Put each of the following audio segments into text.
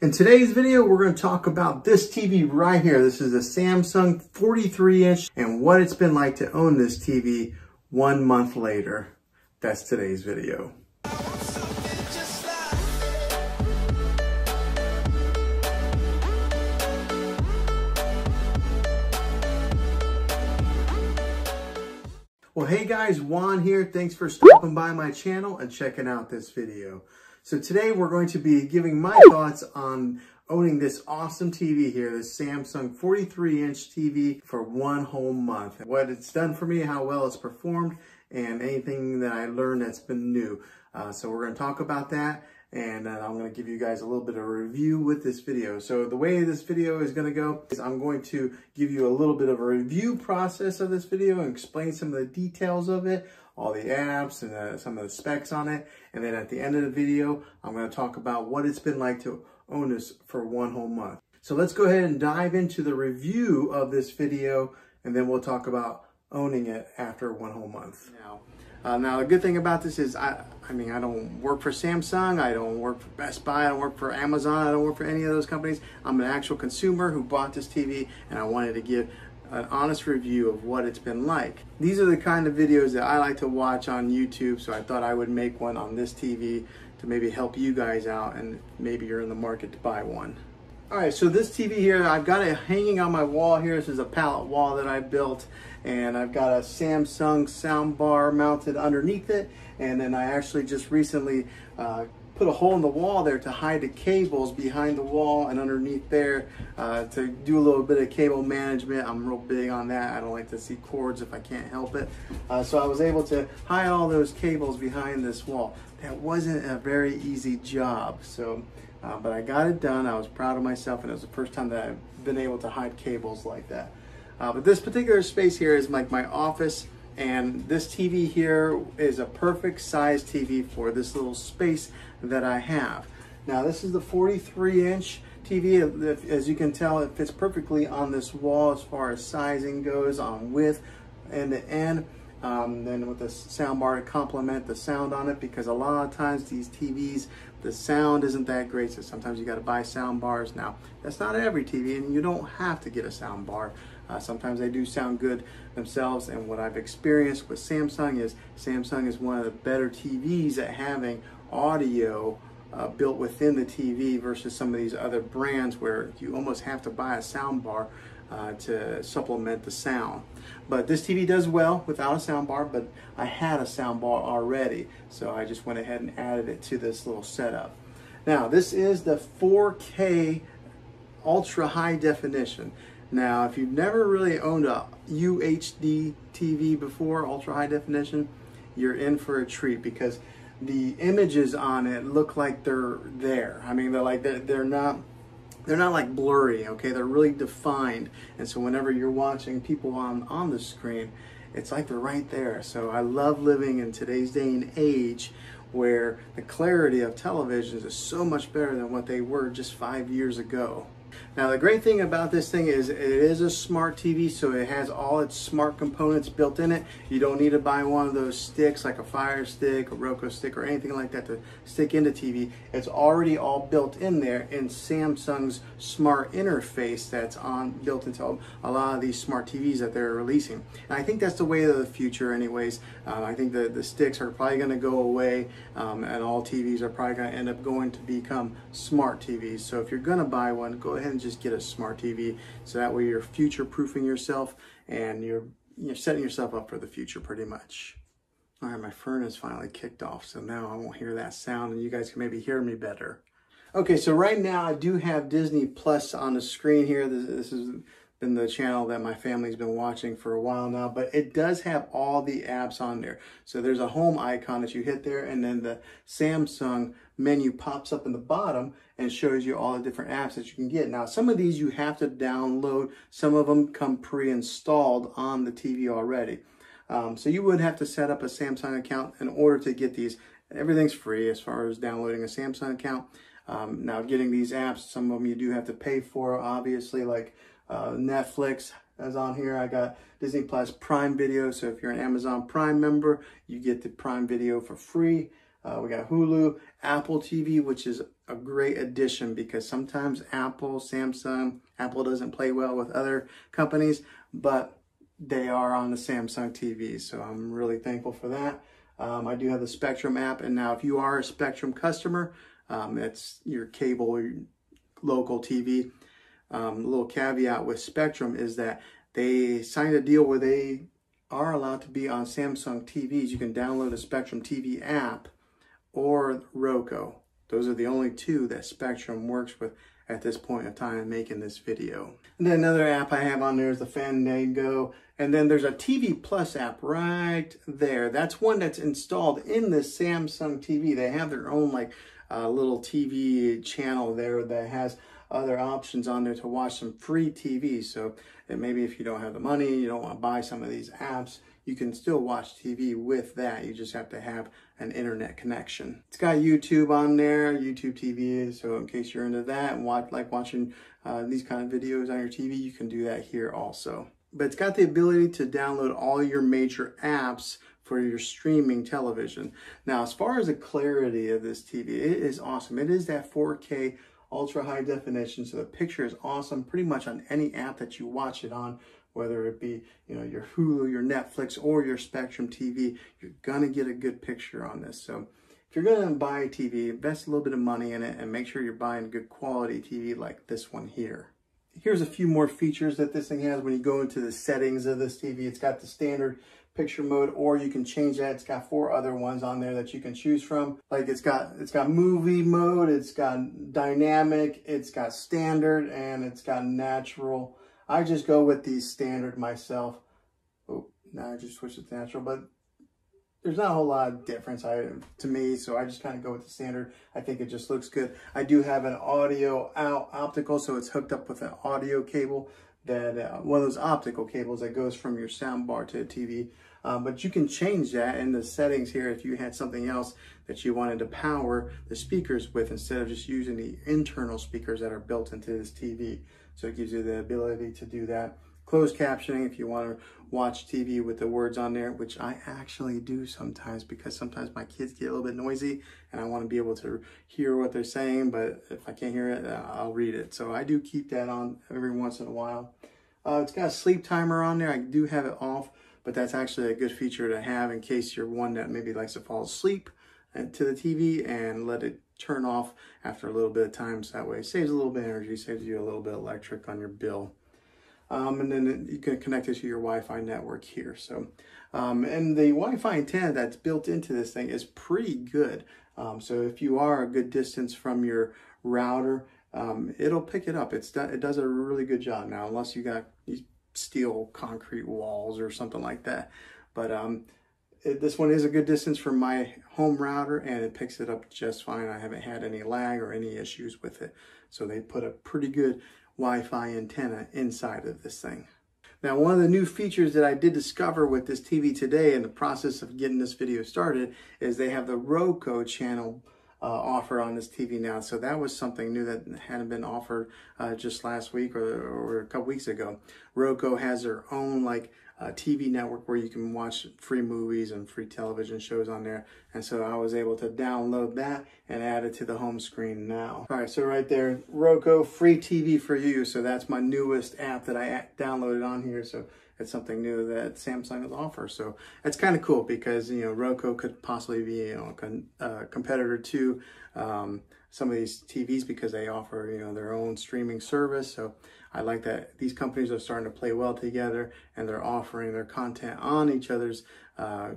In today's video, we're going to talk about this TV right here. This is a Samsung 43-inch and what it's been like to own this TV 1 month later. That's today's video. Well, hey guys, Juan here. Thanks for stopping by my channel and checking out this video. So today we're going to be giving my thoughts on owning this awesome TV here, this Samsung 43-inch TV for 1 whole month. What it's done for me, how well it's performed, and anything that I learned that's been new. So we're going to talk about that, and I'm going to give you guys a little bit of a review with this video. So the way this video is going to go is I'm going to give you a little bit of a review process of this video and explain some of the details of it, all the apps and some of the specs on it. And then at the end of the video, I'm going to talk about what it's been like to own this for 1 whole month. So let's go ahead and dive into the review of this video, and then we'll talk about owning it after 1 whole month. Now the good thing about this is I don't work for Samsung, I don't work for Best Buy, I don't work for Amazon, I don't work for any of those companies. I'm an actual consumer who bought this TV, and I wanted to give an honest review of what it's been like. These are the kind of videos that I like to watch on YouTube, so I thought I would make one on this TV to maybe help you guys out, and maybe you're in the market to buy one. Alright, so this TV here, I've got it hanging on my wall here. This is a pallet wall that I built, and I've got a Samsung soundbar mounted underneath it, and then I actually just recently put a hole in the wall there to hide the cables behind the wall and underneath there to do a little bit of cable management. I'm real big on that. I don't like to see cords if I can't help it. So I was able to hide all those cables behind this wall. That wasn't a very easy job, so but I got it done. I was proud of myself, and it was the first time that I've been able to hide cables like that. But this particular space here is like my office, and this TV here is a perfect size TV for this little space that I have. Now this is the 43-inch TV. As you can tell, it fits perfectly on this wall as far as sizing goes, on width, end to end. Then with the sound bar to complement the sound on it, because a lot of times these TVs, the sound isn't that great, so sometimes you got to buy sound bars. Now that's not every TV, and you don't have to get a sound bar. Sometimes they do sound good themselves, and what I've experienced with Samsung is one of the better TVs at having audio built within the TV versus some of these other brands where you almost have to buy a sound bar to supplement the sound. But this TV does well without a sound bar, but I had a sound bar already, so I just went ahead and added it to this little setup. Now this is the 4K ultra high definition. Now if you've never really owned a UHD TV before, ultra high definition, you're in for a treat, because the images on it look like they're there. I mean, they're not like blurry, okay? They're really defined, and so whenever you're watching people on the screen, it's like they're right there. So I love living in today's day and age where the clarity of televisions is so much better than what they were just 5 years ago. Now the great thing about this thing is it is a smart TV, so it has all its smart components built in it. You don't need to buy one of those sticks like a Fire Stick, a Roku stick, or anything like that to stick into TV. It's already all built in there in Samsung's smart interface that's built into a lot of these smart TVs that they're releasing. And I think that's the way of the future anyways. I think the sticks are probably going to go away, and all TVs are probably going to end up going to become smart TVs. So if you're going to buy one, go ahead and just get a smart TV, so that way you're future-proofing yourself and you're setting yourself up for the future pretty much. All right, my furnace finally kicked off, so now I won't hear that sound and you guys can maybe hear me better. Okay, so right now I do have Disney Plus on the screen here. This has been the channel that my family's been watching for a while now, but it does have all the apps on there. So there's a home icon that you hit there, and then the Samsung menu pops up in the bottom and shows you all the different apps that you can get. Now some of these you have to download, some of them come pre-installed on the TV already. So you would have to set up a Samsung account in order to get these. Everything's free as far as downloading a Samsung account. Now getting these apps, some of them you do have to pay for, obviously, like Netflix is on here. I got Disney Plus Prime Video, so if you're an Amazon Prime member, you get the Prime Video for free. We got Hulu, Apple TV, which is a great addition, because sometimes Apple doesn't play well with other companies, but they are on the Samsung TV. So I'm really thankful for that. I do have the Spectrum app, and now if you are a Spectrum customer, it's your cable or your local TV. A little caveat with Spectrum is that they signed a deal where they are allowed to be on Samsung TVs. You can download a Spectrum TV app or Roku. Those are the only two that Spectrum works with at this point in time making this video. And then another app I have on there is the Fandango. And then there's a TV Plus app right there. That's one that's installed in the Samsung TV. They have their own like little TV channel there that has other options on there to watch some free TV. So that maybe if you don't have the money, you don't want to buy some of these apps, you can still watch TV with that. You just have to have an internet connection. It's got YouTube on there, YouTube TV. So in case you're into that and like watching these kind of videos on your TV, you can do that here also. But it's got the ability to download all your major apps for your streaming television. Now, as far as the clarity of this TV, it is awesome. It is that 4K ultra high definition, so the picture is awesome pretty much on any app that you watch it on, whether it be, you know, your Hulu, your Netflix, or your Spectrum TV. You're gonna get a good picture on this. So if you're gonna buy a TV, invest a little bit of money in it and make sure you're buying good quality TV like this one here. Here's a few more features that this thing has when you go into the settings of this TV. It's got the standard picture mode, or you can change that. It's got 4 other ones on there that you can choose from. Like it's got movie mode, it's got dynamic, it's got standard, and it's got natural. I just go with the standard myself. Oh, now I just switched it to natural, but there's not a whole lot of difference to me, so I just kind of go with the standard. I think it just looks good. I do have an audio Out Optical, so it's hooked up with an audio cable, that one of those optical cables that goes from your sound bar to the TV. But you can change that in the settings here if you had something else that you wanted to power the speakers with, instead of just using the internal speakers that are built into this TV. So it gives you the ability to do that. Closed captioning if you want to watch TV with the words on there, which I actually do sometimes, because sometimes my kids get a little bit noisy and I want to be able to hear what they're saying, but if I can't hear it, I'll read it. So I do keep that on every once in a while. It's got a sleep timer on there. I do have it off, but that's actually a good feature to have in case you're one that maybe likes to fall asleep to the TV and let it turn off after a little bit of time. So that way it saves a little bit of energy, saves you a little bit of electric on your bill. And then you can connect it to your Wi-Fi network here. So, and the Wi-Fi antenna that's built into this thing is pretty good. So if you are a good distance from your router, it'll pick it up. It does a really good job now, unless you got these steel concrete walls or something like that. But this one is a good distance from my home router, and it picks it up just fine. I haven't had any lag or any issues with it. So they put a pretty good Wi-Fi antenna inside of this thing. Now, one of the new features that I did discover with this TV today in the process of getting this video started is they have the Roku channel offer on this TV now. So that was something new that hadn't been offered just last week or a couple weeks ago. Roku has their own like TV network where you can watch free movies and free television shows on there. And so I was able to download that and add it to the home screen now. All right, so right there, Roku free TV for you. So that's my newest app that I downloaded on here. So it's something new that Samsung has offered. So it's kind of cool because, you know, Roku could possibly be, you know, a competitor to some of these TVs because they offer, you know, their own streaming service. So I like that these companies are starting to play well together and they're offering their content on each other's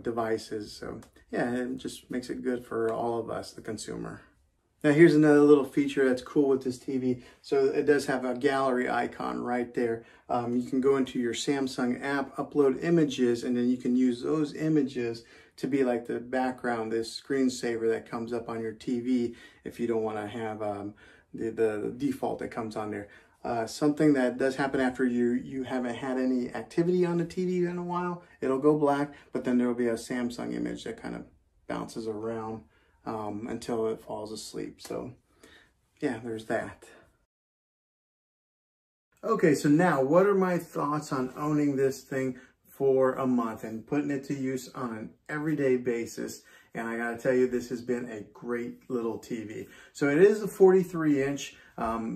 devices. So yeah, it just makes it good for all of us, the consumer. Now here's another little feature that's cool with this TV. So it does have a gallery icon right there. You can go into your Samsung app, upload images, and then you can use those images to be like the background, this screensaver that comes up on your TV if you don't want to have the default that comes on there. Something that does happen after you haven't had any activity on the TV in a while, it'll go black, but then there will be a Samsung image that kind of bounces around until it falls asleep. So yeah, there's that. Okay, so now what are my thoughts on owning this thing for a month and putting it to use on an everyday basis And I gotta tell you, this has been a great little TV. So it is a 43-inch.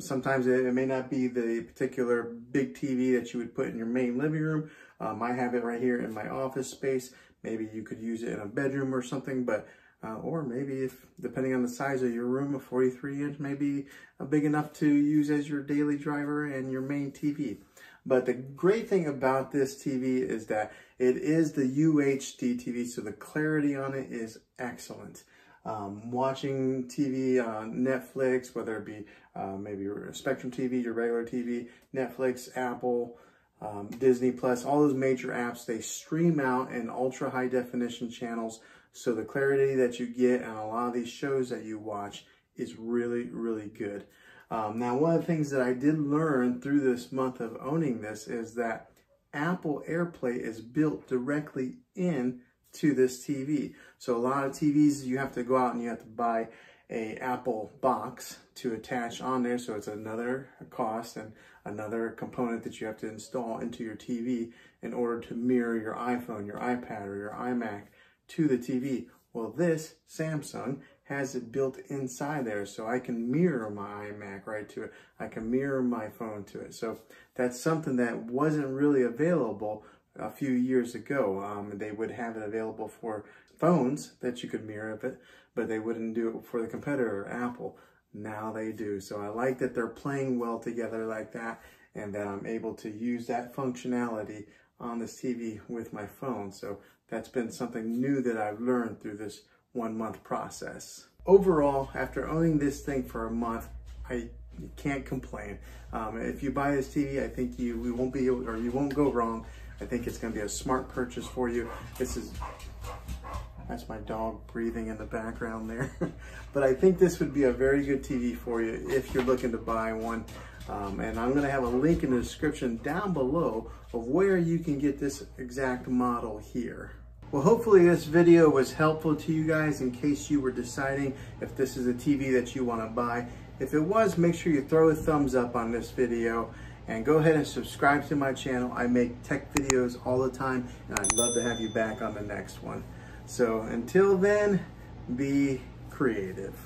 Sometimes it may not be the particular big TV that you would put in your main living room. I have it right here in my office space. Maybe you could use it in a bedroom or something, but or maybe if, depending on the size of your room, a 43-inch may be big enough to use as your daily driver and your main TV. But the great thing about this TV is that it is the UHD TV, so the clarity on it is excellent. Watching TV on Netflix, whether it be maybe your Spectrum TV, your regular TV, Netflix, Apple, Disney Plus, all those major apps, they stream out in ultra high definition channels. So the clarity that you get on a lot of these shows that you watch is really, really good. Now, one of the things that I did learn through this month of owning this is that Apple Airplay is built directly into this TV. So a lot of TVs, you have to go out and you have to buy a Apple box to attach on there. So it's another cost and another component that you have to install into your TV in order to mirror your iPhone, your iPad, or your iMac to the TV. Well, this Samsung has it built inside there, so I can mirror my iMac right to it. I can mirror my phone to it. So that's something that wasn't really available a few years ago. They would have it available for phones that you could mirror it, but they wouldn't do it for the competitor, Apple. Now they do. So I like that they're playing well together like that, and that I'm able to use that functionality on this TV with my phone. So that's been something new that I've learned through this 1 month process. Overall, after owning this thing for a month, I can't complain. If you buy this TV, I think you won't go wrong. I think it's going to be a smart purchase for you. That's my dog breathing in the background there. But I think this would be a very good TV for you if you're looking to buy one. And I'm going to have a link in the description down below of where you can get this exact model here. Well, hopefully this video was helpful to you guys in case you were deciding if this is a TV that you want to buy. If it was, make sure you throw a thumbs up on this video and go ahead and subscribe to my channel. I make tech videos all the time, and I'd love to have you back on the next one. So until then, be creative.